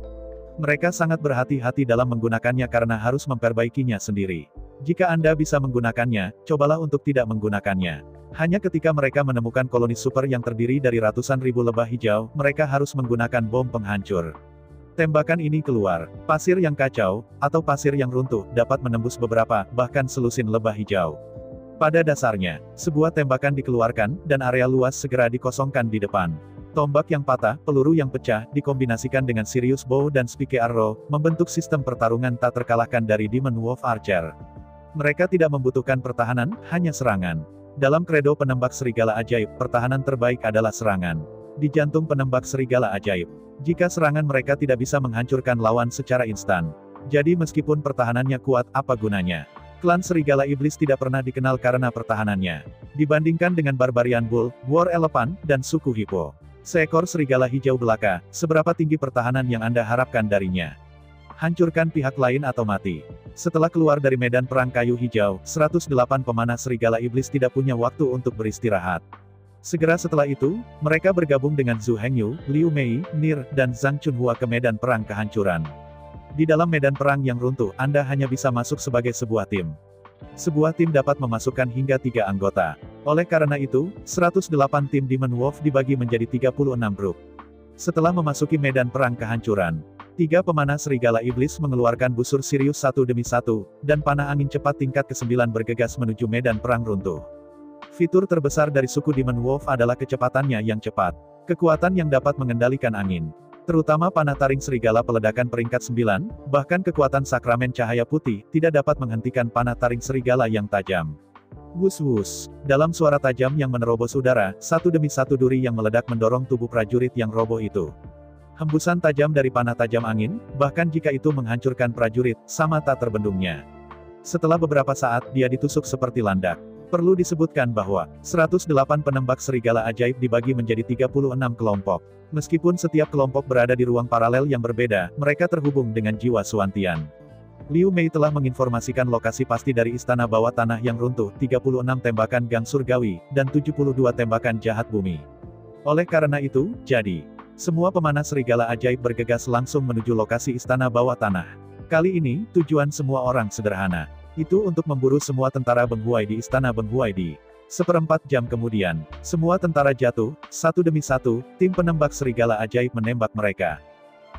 Mereka sangat berhati-hati dalam menggunakannya karena harus memperbaikinya sendiri. Jika Anda bisa menggunakannya, cobalah untuk tidak menggunakannya. Hanya ketika mereka menemukan koloni super yang terdiri dari ratusan ribu lebah hijau, mereka harus menggunakan bom penghancur. Tembakan ini keluar. Pasir yang kacau, atau pasir yang runtuh, dapat menembus beberapa, bahkan selusin lebah hijau. Pada dasarnya, sebuah tembakan dikeluarkan, dan area luas segera dikosongkan di depan. Tombak yang patah, peluru yang pecah, dikombinasikan dengan Sirius Bow dan Spike Arrow, membentuk sistem pertarungan tak terkalahkan dari Demon Wolf Archer. Mereka tidak membutuhkan pertahanan, hanya serangan. Dalam kredo penembak serigala ajaib, pertahanan terbaik adalah serangan. Di jantung penembak serigala ajaib, jika serangan mereka tidak bisa menghancurkan lawan secara instan. Jadi meskipun pertahanannya kuat, apa gunanya? Klan serigala iblis tidak pernah dikenal karena pertahanannya. Dibandingkan dengan Barbarian Bull, War Elephant, dan suku Hippo, seekor serigala hijau belaka, seberapa tinggi pertahanan yang Anda harapkan darinya? Hancurkan pihak lain atau mati. Setelah keluar dari medan perang kayu hijau, 108 pemanah serigala iblis tidak punya waktu untuk beristirahat. Segera setelah itu, mereka bergabung dengan Zhu Hengyu, Liu Mei, Nir, dan Zhang Chunhua ke medan perang kehancuran. Di dalam medan perang yang runtuh, Anda hanya bisa masuk sebagai sebuah tim. Sebuah tim dapat memasukkan hingga 3 anggota. Oleh karena itu, 108 tim Demon Wolf dibagi menjadi 36 grup. Setelah memasuki medan perang kehancuran, 3 pemanah serigala iblis mengeluarkan busur Sirius satu demi satu, dan panah angin cepat tingkat ke-9 bergegas menuju medan perang runtuh. Fitur terbesar dari suku Demon Wolf adalah kecepatannya yang cepat. Kekuatan yang dapat mengendalikan angin. Terutama panah taring serigala peledakan peringkat 9, bahkan kekuatan sakramen cahaya putih, tidak dapat menghentikan panah taring serigala yang tajam. Wus-wus. Dalam suara tajam yang menerobos udara, satu demi satu duri yang meledak mendorong tubuh prajurit yang roboh itu. Hembusan tajam dari panah tajam angin, bahkan jika itu menghancurkan prajurit, sama tak terbendungnya. Setelah beberapa saat, dia ditusuk seperti landak. Perlu disebutkan bahwa, 108 penembak serigala ajaib dibagi menjadi 36 kelompok. Meskipun setiap kelompok berada di ruang paralel yang berbeda, mereka terhubung dengan jiwa Suantian. Liu Mei telah menginformasikan lokasi pasti dari istana bawah tanah yang runtuh, 36 tembakan gang surgawi, dan 72 tembakan jahat bumi. Oleh karena itu, jadi, semua pemanah serigala ajaib bergegas langsung menuju lokasi istana bawah tanah. Kali ini, tujuan semua orang sederhana. Itu untuk memburu semua tentara Beng Huai di istana Beng Huai di. Seperempat jam kemudian, semua tentara jatuh, satu demi satu, tim penembak serigala ajaib menembak mereka.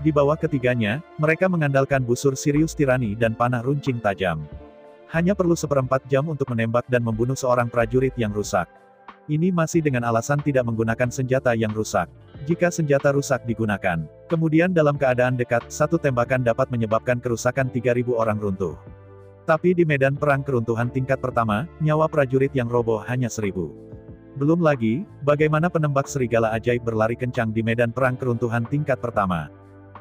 Di bawah ketiganya, mereka mengandalkan busur Sirius Tirani dan panah runcing tajam. Hanya perlu seperempat jam untuk menembak dan membunuh seorang prajurit yang rusak. Ini masih dengan alasan tidak menggunakan senjata yang rusak. Jika senjata rusak digunakan, kemudian dalam keadaan dekat, satu tembakan dapat menyebabkan kerusakan 3.000 orang runtuh. Tapi di medan perang keruntuhan tingkat pertama, nyawa prajurit yang roboh hanya 1.000. Belum lagi, bagaimana penembak serigala ajaib berlari kencang di medan perang keruntuhan tingkat pertama.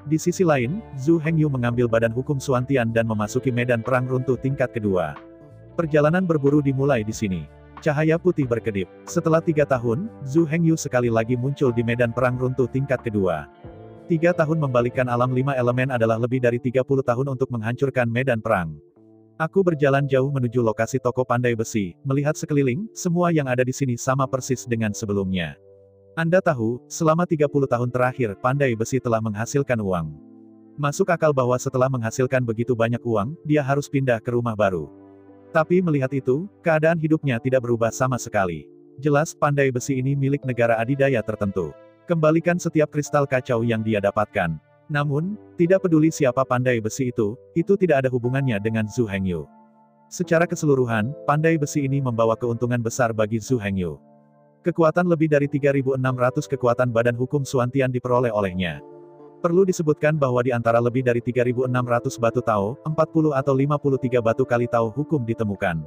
Di sisi lain, Zhu Hengyu mengambil badan hukum Suantian dan memasuki medan perang runtuh tingkat kedua. Perjalanan berburu dimulai di sini. Cahaya putih berkedip. Setelah 3 tahun, Zhu Hengyu sekali lagi muncul di medan perang runtuh tingkat kedua. 3 tahun membalikkan alam 5 elemen adalah lebih dari 30 tahun untuk menghancurkan medan perang. Aku berjalan jauh menuju lokasi toko pandai besi, melihat sekeliling, semua yang ada di sini sama persis dengan sebelumnya. Anda tahu, selama 30 tahun terakhir, pandai besi telah menghasilkan uang. Masuk akal bahwa setelah menghasilkan begitu banyak uang, dia harus pindah ke rumah baru. Tapi melihat itu, keadaan hidupnya tidak berubah sama sekali. Jelas pandai besi ini milik negara adidaya tertentu. Kembalikan setiap kristal kacau yang dia dapatkan. Namun, tidak peduli siapa pandai besi itu tidak ada hubungannya dengan Zhu Hengyu. Secara keseluruhan, pandai besi ini membawa keuntungan besar bagi Zhu Hengyu. Kekuatan lebih dari 3.600 kekuatan badan hukum Suantian diperoleh olehnya. Perlu disebutkan bahwa di antara lebih dari 3.600 batu Tao, 40 atau 53 batu kali Tao hukum ditemukan.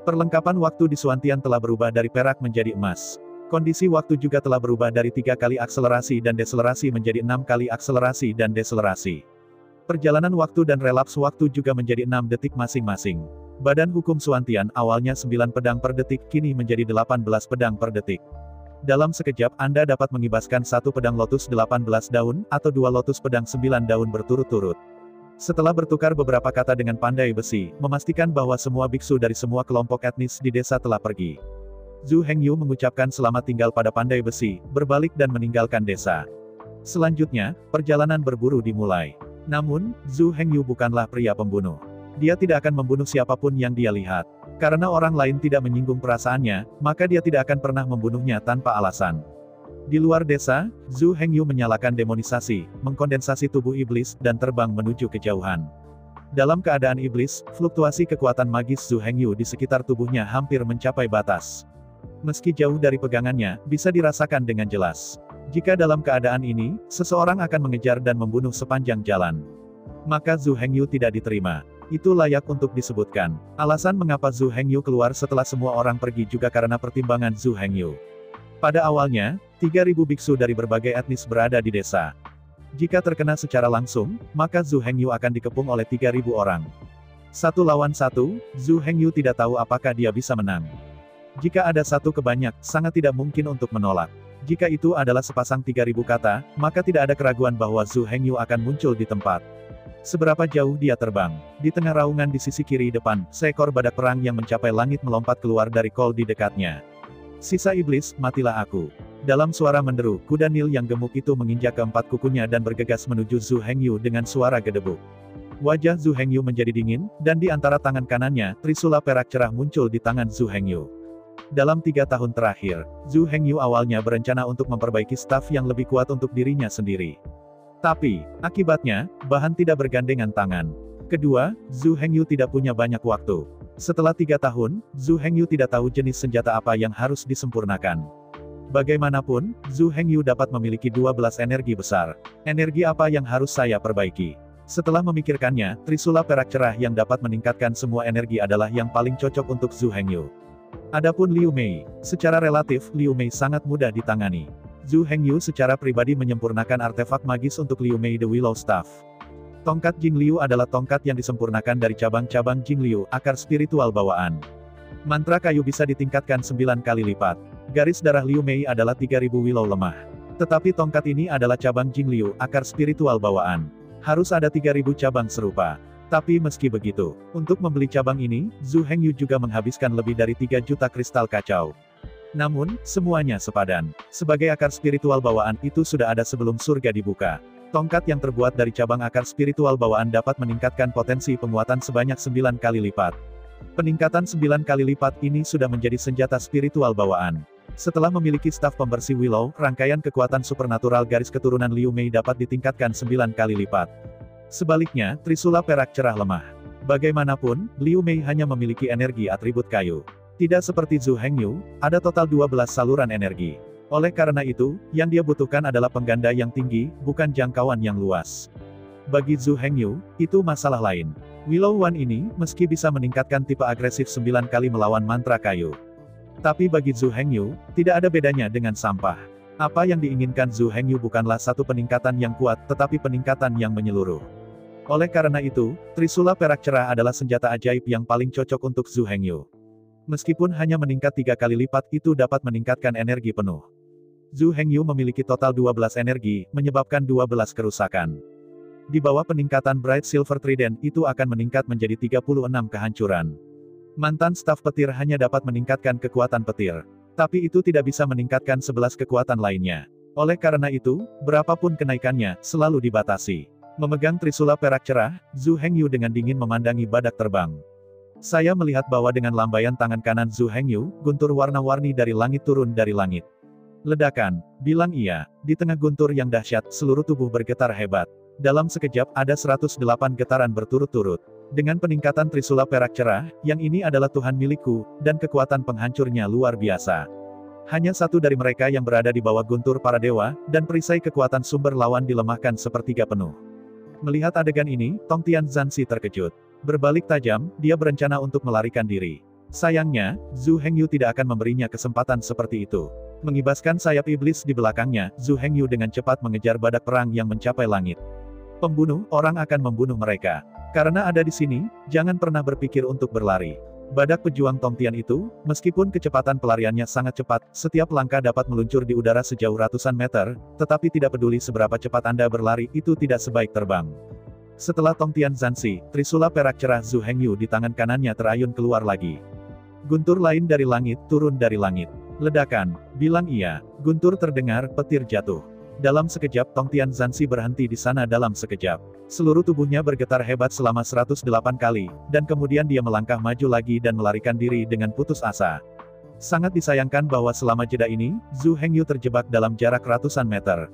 Perlengkapan waktu di Suantian telah berubah dari perak menjadi emas. Kondisi waktu juga telah berubah dari 3 kali akselerasi dan deselerasi menjadi 6 kali akselerasi dan deselerasi. Perjalanan waktu dan relaps waktu juga menjadi 6 detik masing-masing. Badan hukum Suantian awalnya 9 pedang per detik, kini menjadi 18 pedang per detik. Dalam sekejap Anda dapat mengibaskan 1 pedang lotus 18 daun, atau 2 lotus pedang 9 daun berturut-turut. Setelah bertukar beberapa kata dengan pandai besi, memastikan bahwa semua biksu dari semua kelompok etnis di desa telah pergi. Zhu Hengyu mengucapkan selamat tinggal pada pandai besi, berbalik dan meninggalkan desa. Selanjutnya, perjalanan berburu dimulai. Namun, Zhu Hengyu bukanlah pria pembunuh. Dia tidak akan membunuh siapapun yang dia lihat. Karena orang lain tidak menyinggung perasaannya, maka dia tidak akan pernah membunuhnya tanpa alasan. Di luar desa, Zhu Hengyu menyalakan demonisasi, mengkondensasi tubuh iblis, dan terbang menuju kejauhan. Dalam keadaan iblis, fluktuasi kekuatan magis Zhu Hengyu di sekitar tubuhnya hampir mencapai batas. Meski jauh dari pegangannya, bisa dirasakan dengan jelas. Jika dalam keadaan ini, seseorang akan mengejar dan membunuh sepanjang jalan, maka Zhu Hengyu tidak diterima. Itu layak untuk disebutkan. Alasan mengapa Zhu Hengyu keluar setelah semua orang pergi juga karena pertimbangan Zhu Hengyu. Pada awalnya, 3.000 biksu dari berbagai etnis berada di desa. Jika terkena secara langsung, maka Zhu Hengyu akan dikepung oleh 3.000 orang. Satu lawan satu, Zhu Hengyu tidak tahu apakah dia bisa menang. Jika ada satu kebanyak, sangat tidak mungkin untuk menolak. Jika itu adalah sepasang 3.000 kata, maka tidak ada keraguan bahwa Zhu Hengyu akan muncul di tempat. Seberapa jauh dia terbang? Di tengah raungan di sisi kiri depan, seekor badak perang yang mencapai langit melompat keluar dari kol di dekatnya. Sisa iblis, matilah aku. Dalam suara menderu, kuda Nil yang gemuk itu menginjak keempat kukunya dan bergegas menuju Zhu Hengyu dengan suara gedebuk. Wajah Zhu Hengyu menjadi dingin, dan di antara tangan kanannya, trisula perak cerah muncul di tangan Zhu Hengyu. Dalam 3 tahun terakhir, Zhu Hengyu awalnya berencana untuk memperbaiki staf yang lebih kuat untuk dirinya sendiri. Tapi, akibatnya, bahan tidak bergandengan tangan. Kedua, Zhu Hengyu tidak punya banyak waktu. Setelah 3 tahun, Zhu Hengyu tidak tahu jenis senjata apa yang harus disempurnakan. Bagaimanapun, Zhu Hengyu dapat memiliki 12 energi besar. Energi apa yang harus saya perbaiki? Setelah memikirkannya, trisula perak cerah yang dapat meningkatkan semua energi adalah yang paling cocok untuk Zhu Hengyu. Adapun Liu Mei, secara relatif, Liu Mei sangat mudah ditangani. Zhu Hengyu secara pribadi menyempurnakan artefak magis untuk Liu Mei The Willow Staff. Tongkat Jing Liu adalah tongkat yang disempurnakan dari cabang-cabang Jing Liu, akar spiritual bawaan. Mantra kayu bisa ditingkatkan 9 kali lipat. Garis darah Liu Mei adalah 3.000 willow lemah. Tetapi tongkat ini adalah cabang Jing Liu, akar spiritual bawaan. Harus ada 3.000 cabang serupa. Tapi meski begitu, untuk membeli cabang ini, Zhu Hengyu juga menghabiskan lebih dari 3 juta kristal kacau. Namun, semuanya sepadan. Sebagai akar spiritual bawaan itu sudah ada sebelum surga dibuka. Tongkat yang terbuat dari cabang akar spiritual bawaan dapat meningkatkan potensi penguatan sebanyak 9 kali lipat. Peningkatan 9 kali lipat ini sudah menjadi senjata spiritual bawaan. Setelah memiliki staf pembersih Willow, rangkaian kekuatan supernatural garis keturunan Liu Mei dapat ditingkatkan 9 kali lipat. Sebaliknya, trisula perak cerah lemah. Bagaimanapun, Liu Mei hanya memiliki energi atribut kayu. Tidak seperti Zhu Hengyu, ada total 12 saluran energi. Oleh karena itu, yang dia butuhkan adalah pengganda yang tinggi, bukan jangkauan yang luas. Bagi Zhu Hengyu, itu masalah lain. Willow One ini, meski bisa meningkatkan tipe agresif 9 kali melawan mantra kayu. Tapi bagi Zhu Hengyu, tidak ada bedanya dengan sampah. Apa yang diinginkan Zhu Hengyu bukanlah satu peningkatan yang kuat, tetapi peningkatan yang menyeluruh. Oleh karena itu, trisula perak cerah adalah senjata ajaib yang paling cocok untuk Zhu Hengyu. Meskipun hanya meningkat 3 kali lipat, itu dapat meningkatkan energi penuh. Zhu Hengyu memiliki total 12 energi, menyebabkan 12 kerusakan. Di bawah peningkatan Bright Silver Trident, itu akan meningkat menjadi 36 kehancuran. Mantan staf petir hanya dapat meningkatkan kekuatan petir. Tapi itu tidak bisa meningkatkan 11 kekuatan lainnya. Oleh karena itu, berapapun kenaikannya, selalu dibatasi. Memegang trisula perak cerah, Zhu Hengyu dengan dingin memandangi badak terbang. Saya melihat bahwa dengan lambaian tangan kanan Zhu Hengyu, guntur warna-warni dari langit turun dari langit. Ledakan, bilang ia. Di tengah guntur yang dahsyat, seluruh tubuh bergetar hebat. Dalam sekejap, ada 108 getaran berturut-turut. Dengan peningkatan trisula perak cerah, yang ini adalah Tuhan milikku, dan kekuatan penghancurnya luar biasa. Hanya satu dari mereka yang berada di bawah guntur para dewa, dan perisai kekuatan sumber lawan dilemahkan sepertiga penuh. Melihat adegan ini, Tongtian Zanzi terkejut. Berbalik tajam, dia berencana untuk melarikan diri. Sayangnya, Zhu Hengyu tidak akan memberinya kesempatan seperti itu. Mengibaskan sayap iblis di belakangnya, Zhu Hengyu dengan cepat mengejar badak perang yang mencapai langit. Pembunuh, orang akan membunuh mereka. Karena ada di sini, jangan pernah berpikir untuk berlari. Badak pejuang Tongtian itu, meskipun kecepatan pelariannya sangat cepat, setiap langkah dapat meluncur di udara sejauh ratusan meter, tetapi tidak peduli seberapa cepat Anda berlari, itu tidak sebaik terbang. Setelah Tongtian Zanzi, trisula perak cerah Zhu Hengyu di tangan kanannya terayun keluar lagi. Guntur lain dari langit, turun dari langit. Ledakan, bilang ia. Guntur terdengar, petir jatuh. Dalam sekejap Tong Tianzansi berhenti di sana dalam sekejap. Seluruh tubuhnya bergetar hebat selama 108 kali, dan kemudian dia melangkah maju lagi dan melarikan diri dengan putus asa. Sangat disayangkan bahwa selama jeda ini, Zhu Hengyu terjebak dalam jarak ratusan meter.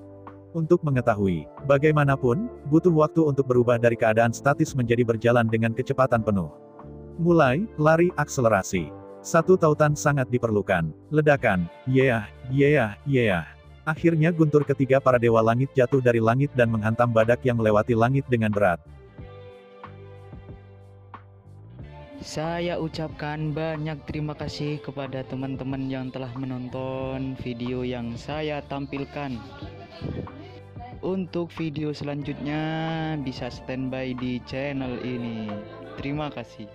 Untuk mengetahui, bagaimanapun, butuh waktu untuk berubah dari keadaan statis menjadi berjalan dengan kecepatan penuh. Mulai, lari akselerasi. Satu tautan sangat diperlukan. Ledakan, yeah, yeah, yeah. Akhirnya guntur ketiga para dewa langit jatuh dari langit dan menghantam badak yang melewati langit dengan berat. Saya ucapkan banyak terima kasih kepada teman-teman yang telah menonton video yang saya tampilkan. Untuk video selanjutnya bisa standby di channel ini. Terima kasih.